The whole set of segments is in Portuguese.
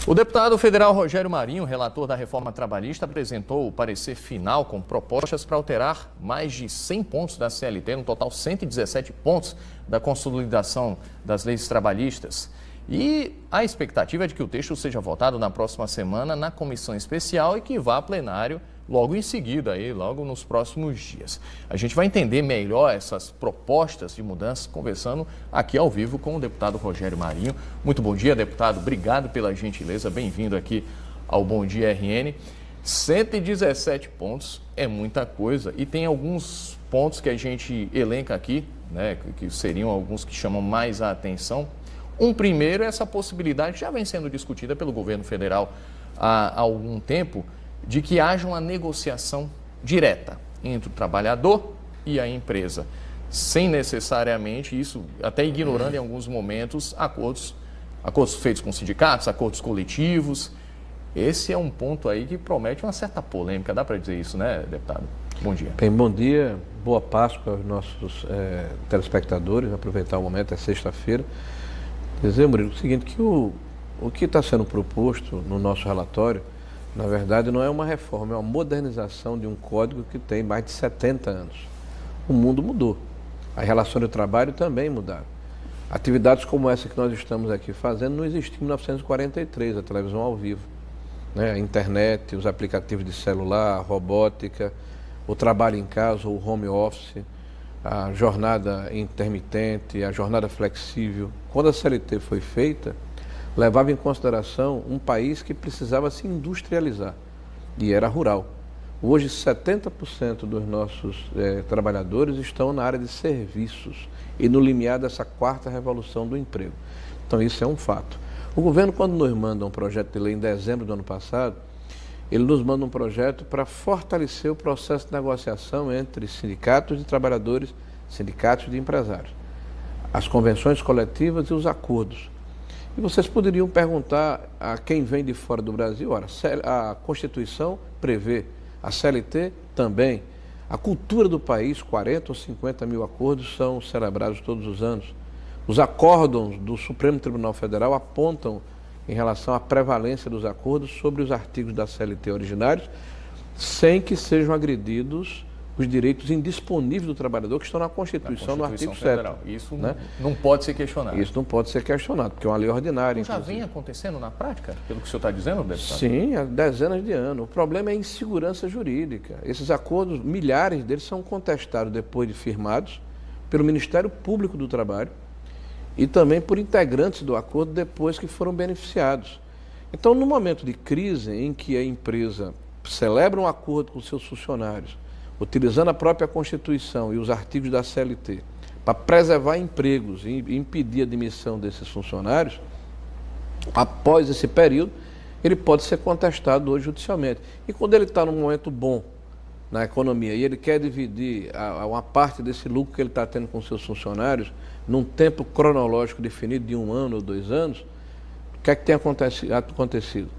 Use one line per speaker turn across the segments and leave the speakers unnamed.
O deputado federal Rogério Marinho, relator da reforma trabalhista, apresentou o parecer final com propostas para alterar mais de 100 pontos da CLT, no total 117 pontos da consolidação das leis trabalhistas. E a expectativa é de que o texto seja votado na próxima semana na comissão especial e que vá a plenário logo em seguida, logo nos próximos dias. A gente vai entender melhor essas propostas de mudança conversando aqui ao vivo com o deputado Rogério Marinho. Muito bom dia, deputado. Obrigado pela gentileza. Bem-vindo aqui ao Bom Dia RN. 117 pontos é muita coisa e tem alguns pontos que a gente elenca aqui, né, que seriam alguns que chamam mais a atenção. Um primeiro é essa possibilidade, que já vem sendo discutida pelo governo federal há algum tempo, de que haja uma negociação direta entre o trabalhador e a empresa, sem necessariamente isso, até ignorando em alguns momentos acordos feitos com sindicatos, acordos coletivos. Esse é um ponto aí que promete uma certa polêmica, dá para dizer isso, né, deputado? Bom dia.
Bem, bom dia, boa Páscoa aos nossos telespectadores, aproveitar o momento, é sexta-feira. Dizer, Murilo, o seguinte, que o que está sendo proposto no nosso relatório, na verdade, não é uma reforma, é uma modernização de um código que tem mais de 70 anos. O mundo mudou. As relações de trabalho também mudaram. Atividades como essa que nós estamos aqui fazendo não existiam em 1943, a televisão ao vivo, né? A internet, os aplicativos de celular, a robótica, o trabalho em casa, o home office, a jornada intermitente, a jornada flexível. Quando a CLT foi feita, levava em consideração um país que precisava se industrializar, e era rural. Hoje, 70% dos nossos trabalhadores estão na área de serviços e no limiar dessa quarta revolução do emprego. Então, isso é um fato. O governo, quando nos manda um projeto de lei em dezembro do ano passado, ele nos manda um projeto para fortalecer o processo de negociação entre sindicatos de trabalhadores, sindicatos de empresários, as convenções coletivas e os acordos. E vocês poderiam perguntar a quem vem de fora do Brasil, ora, a Constituição prevê, a CLT também, a cultura do país, 40 ou 50 mil acordos são celebrados todos os anos. Os acórdãos do Supremo Tribunal Federal apontam em relação à prevalência dos acordos sobre os artigos da CLT originários, sem que sejam agredidos os direitos indisponíveis do trabalhador que estão na Constituição, no artigo 7.
Isso, né? Não pode ser questionado.
Isso não pode ser questionado, porque é uma lei ordinária.
Então já vem acontecendo na prática, pelo que o senhor está dizendo, deputado?
Sim, há dezenas de anos. O problema é a insegurança jurídica. Esses acordos, milhares deles são contestados depois de firmados pelo Ministério Público do Trabalho e também por integrantes do acordo depois que foram beneficiados. Então, no momento de crise em que a empresa celebra um acordo com seus funcionários, utilizando a própria Constituição e os artigos da CLT para preservar empregos e impedir a demissão desses funcionários, após esse período, ele pode ser contestado hoje judicialmente. E quando ele está num momento bom na economia e ele quer dividir uma parte desse lucro que ele está tendo com seus funcionários num tempo cronológico definido de 1 ano ou 2 anos, o que é que tem acontecido?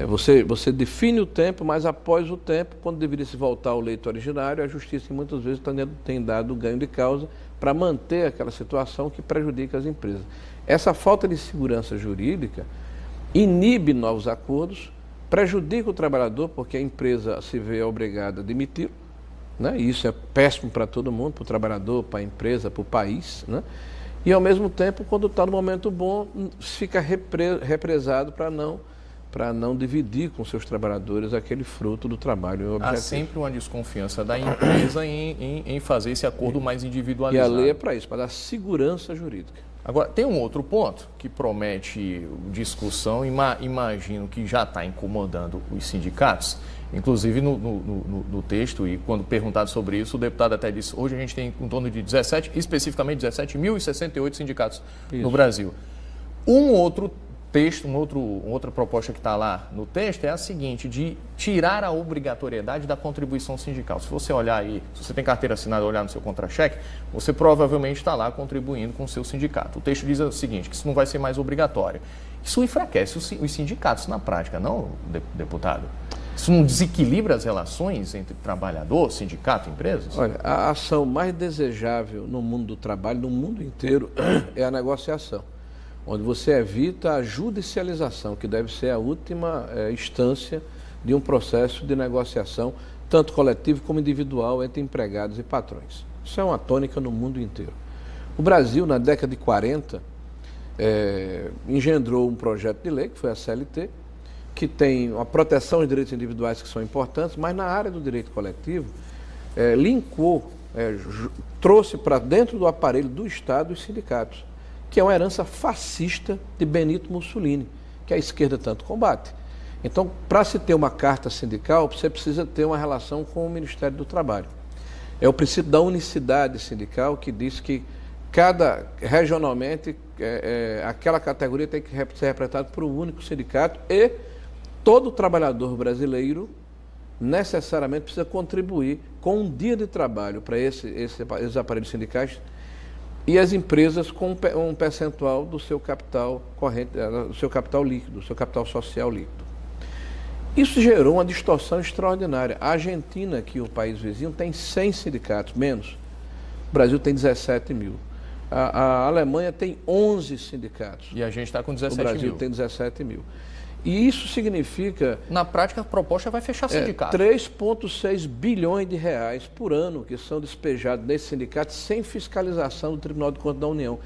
Você define o tempo, mas após o tempo, quando deveria se voltar ao leito originário, a justiça muitas vezes tem dado ganho de causa para manter aquela situação que prejudica as empresas. Essa falta de segurança jurídica inibe novos acordos, prejudica o trabalhador, porque a empresa se vê obrigada a demitir, né? E isso é péssimo para todo mundo, para o trabalhador, para a empresa, para o país, né? E ao mesmo tempo, quando está no momento bom, fica represado para não dividir com seus trabalhadores aquele fruto do trabalho.
Há sempre uma desconfiança da empresa em fazer esse acordo mais individualizado.
E a lei é para isso, para dar segurança jurídica.
Agora, tem um outro ponto que promete discussão, imagino que já está incomodando os sindicatos, inclusive no texto, e quando perguntado sobre isso, o deputado até disse, hoje a gente tem em torno de 17, especificamente 17.068 sindicatos no Brasil. Um outro texto, outra proposta que está lá no texto é a seguinte, de tirar a obrigatoriedade da contribuição sindical. Se você olhar aí, se você tem carteira assinada, olhar no seu contra-cheque, você provavelmente está lá contribuindo com o seu sindicato. O texto diz o seguinte, que isso não vai ser mais obrigatório. Isso enfraquece os sindicatos na prática, não, deputado? Isso não desequilibra as relações entre trabalhador, sindicato e empresas?
Olha, a ação mais desejável no mundo do trabalho, no mundo inteiro, é a negociação. onde você evita a judicialização, que deve ser a última instância de um processo de negociação, tanto coletivo como individual, entre empregados e patrões. Isso é uma tônica no mundo inteiro. O Brasil, na década de 40, engendrou um projeto de lei, que foi a CLT, que tem a proteção aos direitos individuais, que são importantes, mas na área do direito coletivo, linkou, trouxe para dentro do aparelho do Estado os sindicatos, que é uma herança fascista de Benito Mussolini, que a esquerda tanto combate. Então, para se ter uma carta sindical, você precisa ter uma relação com o Ministério do Trabalho. É o princípio da unicidade sindical, que diz que regionalmente, aquela categoria tem que ser representada por um único sindicato e todo trabalhador brasileiro necessariamente precisa contribuir com um dia de trabalho para esses aparelhos sindicais e as empresas com um percentual do seu capital corrente, do seu capital líquido, do seu capital social líquido. Isso gerou uma distorção extraordinária. A Argentina, que é o país vizinho, tem 100 sindicatos, menos. O Brasil tem 17 mil. A Alemanha tem 11 sindicatos.
E a gente está com 17 mil.
O Brasil tem 17 mil. E isso significa...
Na prática, a proposta vai fechar sindicatos.
3,6 bilhões de reais por ano que são despejados nesses sindicatos sem fiscalização do Tribunal de Contas da União.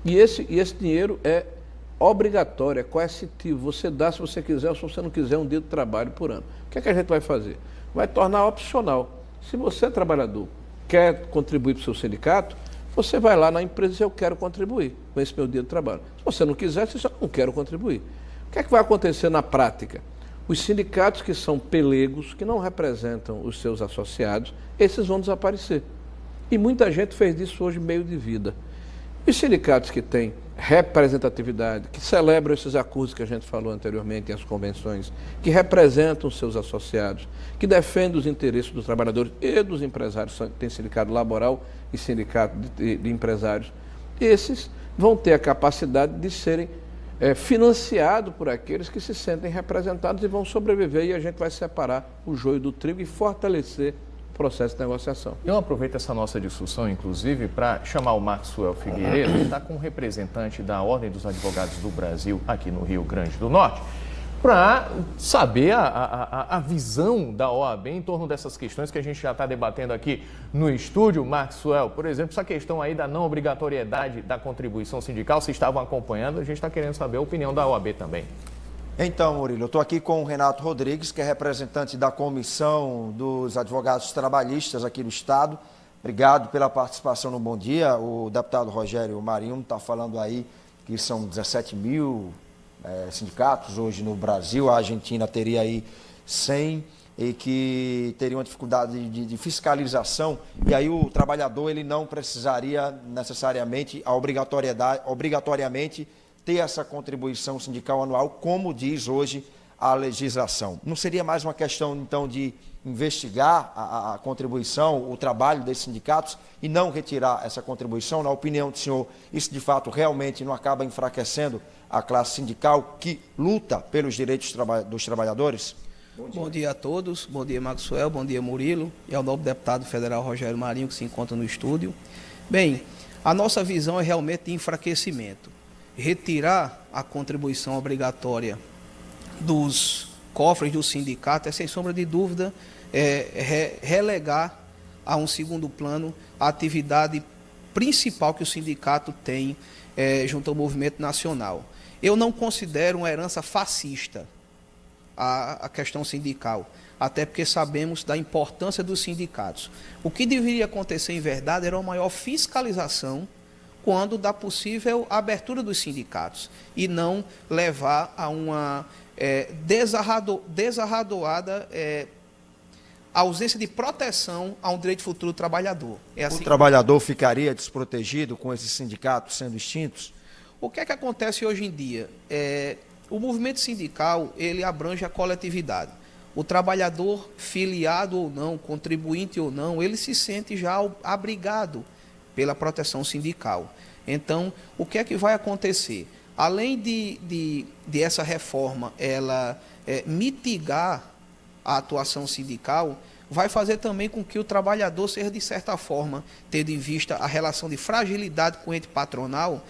E esse dinheiro é obrigatório, é coercitivo. Você dá se você quiser ou se você não quiser um dia de trabalho por ano. O que é que a gente vai fazer? Vai tornar opcional. Se você, trabalhador, quer contribuir para o seu sindicato, você vai lá na empresa e diz, eu quero contribuir com esse meu dia de trabalho. Se você não quiser, você diz, eu não quero contribuir. O que é que vai acontecer na prática? Os sindicatos que são pelegos, que não representam os seus associados, esses vão desaparecer. E muita gente fez disso hoje meio de vida. Os sindicatos que têm representatividade, que celebram esses acordos que a gente falou anteriormente, as convenções, que representam os seus associados, que defendem os interesses dos trabalhadores e dos empresários, tem sindicato laboral e sindicato de empresários, esses vão ter a capacidade de serem financiado por aqueles que se sentem representados e vão sobreviver, e a gente vai separar o joio do trigo e fortalecer o processo de negociação.
Eu aproveito essa nossa discussão, inclusive, para chamar o Maxwell Figueiredo, que está como representante da Ordem dos Advogados do Brasil aqui no Rio Grande do Norte, para saber a visão da OAB em torno dessas questões que a gente já está debatendo aqui no estúdio. Maxwell, por exemplo, essa questão aí da não obrigatoriedade da contribuição sindical, se estavam acompanhando, a gente está querendo saber a opinião da OAB também.
Então, Murilo, eu estou aqui com o Renato Rodrigues, que é representante da Comissão dos Advogados Trabalhistas aqui do Estado. Obrigado pela participação no Bom Dia. O deputado Rogério Marinho está falando aí que são 17 mil sindicatos hoje no Brasil, a Argentina teria aí 100 e que teria uma dificuldade de fiscalização, e aí o trabalhador ele não precisaria necessariamente, obrigatoriamente ter essa contribuição sindical anual, como diz hoje a legislação. Não seria mais uma questão, então, de investigar a contribuição, o trabalho desses sindicatos e não retirar essa contribuição? Na opinião do senhor, isso de fato realmente não acaba enfraquecendo a classe sindical que luta pelos direitos dos trabalhadores?
Bom dia a todos, bom dia Maxwell, bom dia Murilo e ao novo deputado federal Rogério Marinho, que se encontra no estúdio. Bem, a nossa visão é realmente de enfraquecimento. Retirar a contribuição obrigatória dos cofres do sindicato é, sem sombra de dúvida, relegar a um segundo plano a atividade principal que o sindicato tem junto ao movimento nacional. Eu não considero uma herança fascista a questão sindical, até porque sabemos da importância dos sindicatos. O que deveria acontecer em verdade era uma maior fiscalização quando da possível abertura dos sindicatos e não levar a uma desarradoada ausência de proteção a um direito futuro do trabalhador.
O trabalhador ficaria desprotegido com esses sindicatos sendo extintos?
O que é que acontece hoje em dia? O movimento sindical, ele abrange a coletividade. O trabalhador, filiado ou não, contribuinte ou não, ele se sente já abrigado pela proteção sindical. Então, o que é que vai acontecer? Além de essa reforma ela mitigar a atuação sindical, vai fazer também com que o trabalhador seja, de certa forma, tendo em vista a relação de fragilidade com o ente patronal,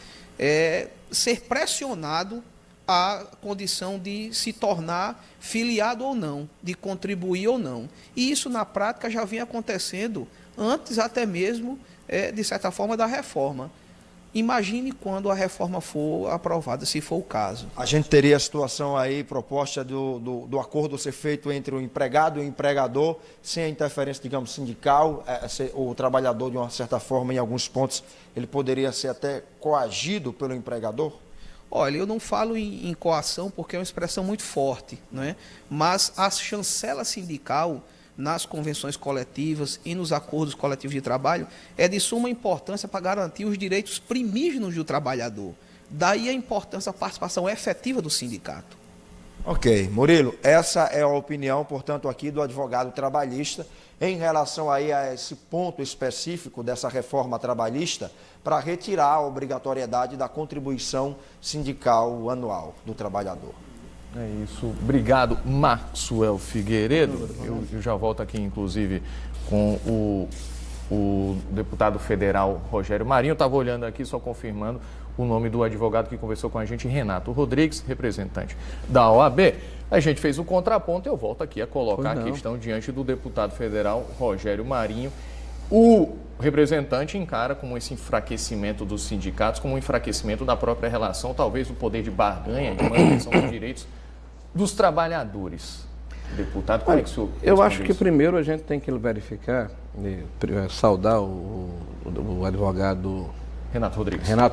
ser pressionado à condição de se tornar filiado ou não, de contribuir ou não. E isso, na prática, já vinha acontecendo antes até mesmo, de certa forma, da reforma. Imagine quando a reforma for aprovada, se for o caso.
A gente teria a situação aí proposta do acordo ser feito entre o empregado e o empregador, sem a interferência, digamos, sindical. O trabalhador, de uma certa forma, em alguns pontos, ele poderia ser até coagido pelo empregador?
Olha, eu não falo em coação porque é uma expressão muito forte, não é? Mas a chancela sindical nas convenções coletivas e nos acordos coletivos de trabalho é de suma importância para garantir os direitos primígenos do trabalhador. Daí a importância da participação efetiva do sindicato.
Ok, Murilo, essa é a opinião, portanto, aqui do advogado trabalhista em relação aí a esse ponto específico dessa reforma trabalhista para retirar a obrigatoriedade da contribuição sindical anual do trabalhador.
É isso. Obrigado, Maxwell Figueiredo. Eu já volto aqui, inclusive, com o deputado federal Rogério Marinho. Eu estava olhando aqui, só confirmando o nome do advogado que conversou com a gente, Renato Rodrigues, representante da OAB. A gente fez o contraponto e eu volto aqui a colocar a questão diante do deputado federal Rogério Marinho. O representante encara como esse enfraquecimento dos sindicatos, como um enfraquecimento da própria relação, talvez do poder de barganha, de manutenção dos direitos dos trabalhadores. Deputado, como é que o senhor
Eu acho que primeiro a gente tem que verificar, saudar o advogado Renato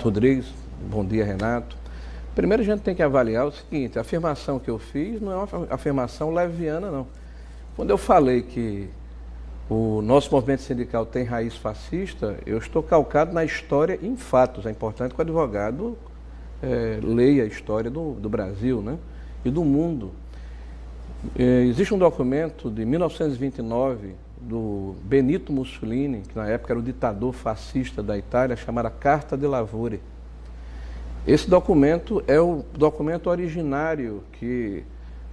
Rodrigues. Bom dia, Renato. Primeiro a gente tem que avaliar o seguinte: a afirmação que eu fiz não é uma afirmação leviana, não. Quando eu falei que o nosso movimento sindical tem raiz fascista, eu estou calcado na história e em fatos. É importante que o advogado leia a história do Brasil, né, e do mundo. Existe um documento de 1929 do Benito Mussolini, que na época era o ditador fascista da Itália, chamada Carta de Lavori. Esse documento é o documento originário que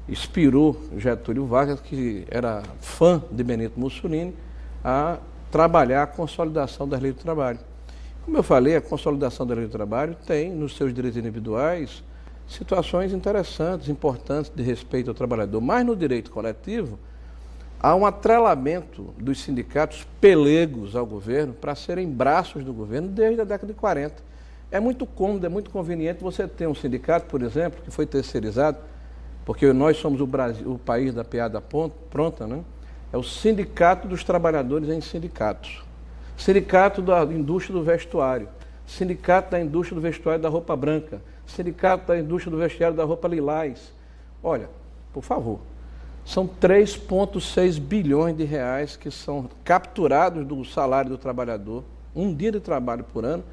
inspirou Getúlio Vargas, que era fã de Benito Mussolini, a trabalhar a consolidação das leis do trabalho. Como eu falei, a consolidação da lei do trabalho tem, nos seus direitos individuais, situações interessantes, importantes de respeito ao trabalhador, mas no direito coletivo há um atrelamento dos sindicatos pelegos ao governo para serem braços do governo desde a década de 40. É muito cômodo, é muito conveniente você ter um sindicato, por exemplo, que foi terceirizado, porque nós somos o Brasil, o país da piada pronta, né? É o Sindicato dos Trabalhadores em Sindicatos. Sindicato da Indústria do Vestuário. Sindicato da Indústria do Vestuário da Roupa Branca. Sindicato da Indústria do Vestuário da Roupa Lilás. Olha, por favor, são 3,6 bilhões de reais que são capturados do salário do trabalhador, um dia de trabalho por ano,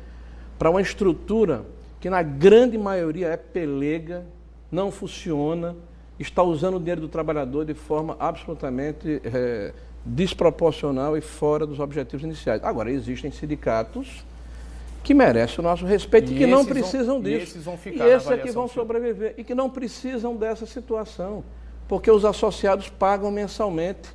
para uma estrutura que na grande maioria é pelega, não funciona, está usando o dinheiro do trabalhador de forma absolutamente desproporcional e fora dos objetivos iniciais. Agora, existem sindicatos que merecem o nosso respeito e que não precisam disso. E esses é que vão sobreviver e que não precisam dessa situação, porque os associados pagam mensalmente.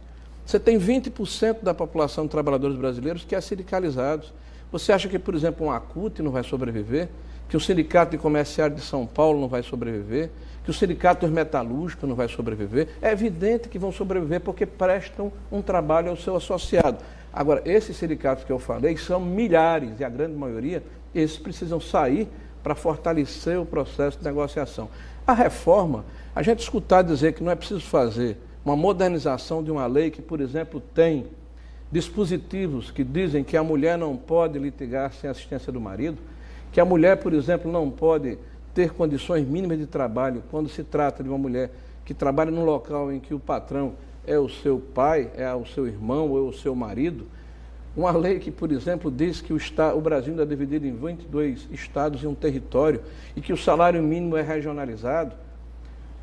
Você tem 20% da população de trabalhadores brasileiros que é sindicalizados. Você acha que, por exemplo, um ACUT não vai sobreviver? Que o Sindicato de Comerciários de São Paulo não vai sobreviver? Que o Sindicato dos Metalúrgicos não vai sobreviver? É evidente que vão sobreviver porque prestam um trabalho ao seu associado. Agora, esses sindicatos que eu falei são milhares, e a grande maioria, esses precisam sair para fortalecer o processo de negociação. A reforma, a gente escutar dizer que não é preciso fazer uma modernização de uma lei que, por exemplo, tem dispositivos que dizem que a mulher não pode litigar sem assistência do marido, que a mulher, por exemplo, não pode ter condições mínimas de trabalho quando se trata de uma mulher que trabalha num local em que o patrão é o seu pai, é o seu irmão ou é o seu marido. Uma lei que, por exemplo, diz que o Brasil ainda é dividido em 22 estados e um território e que o salário mínimo é regionalizado.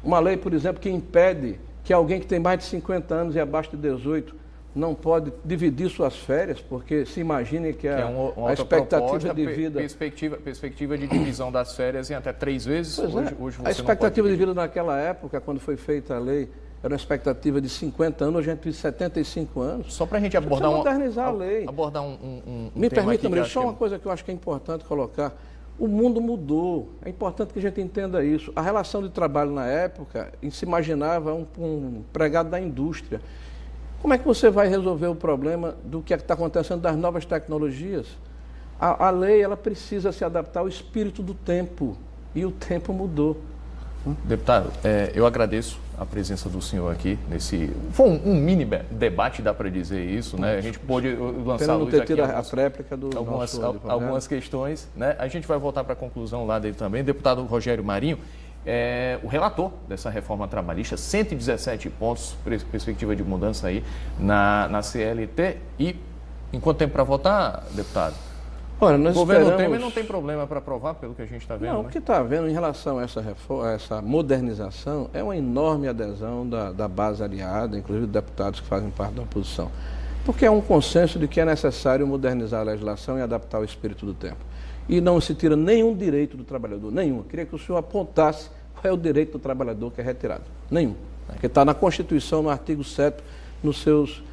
Uma lei, por exemplo, que impede que alguém que tem mais de 50 anos e abaixo de 18 não pode dividir suas férias, porque se imagine que a expectativa de vida...
Perspectiva de divisão das férias em até 3 vezes. Hoje
a expectativa de vida naquela época, quando foi feita a lei, era uma expectativa de 50 anos, hoje a gente tem 75 anos.
Só para a gente abordar
modernizar a lei.
Abordar um
Me permita, Murilo, só uma coisa que eu acho que é importante colocar. O mundo mudou, é importante que a gente entenda isso. A relação de trabalho na época, se imaginava um empregado da indústria. Como é que você vai resolver o problema do que está acontecendo das novas tecnologias? A lei ela precisa se adaptar ao espírito do tempo, e o tempo mudou.
Deputado, eu agradeço a presença do senhor aqui nesse... Foi um mini debate, dá para dizer isso, né? A gente pôde lançar
luz aqui a réplica do
algumas questões, né? A gente vai voltar para a conclusão lá dele também. Deputado Rogério Marinho, o relator dessa reforma trabalhista, 117 pontos, perspectiva de mudança aí na CLT. E em quanto tempo para votar, deputado?
Olha, nós
o governo
esperamos...
Temer não tem problema para aprovar, pelo que a gente está vendo.
Não,
né?
O que está havendo em relação a essa reforma, essa modernização, é uma enorme adesão da base aliada, inclusive deputados que fazem parte da oposição. Porque é um consenso de que é necessário modernizar a legislação e adaptar ao espírito do tempo. E não se tira nenhum direito do trabalhador, nenhum. Eu queria que o senhor apontasse qual é o direito do trabalhador que é retirado. Nenhum. Porque está na Constituição, no artigo 7º, nos seus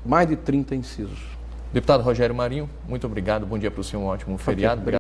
mais de 30 incisos.
Deputado Rogério Marinho, muito obrigado. Bom dia para o senhor, um ótimo feriado.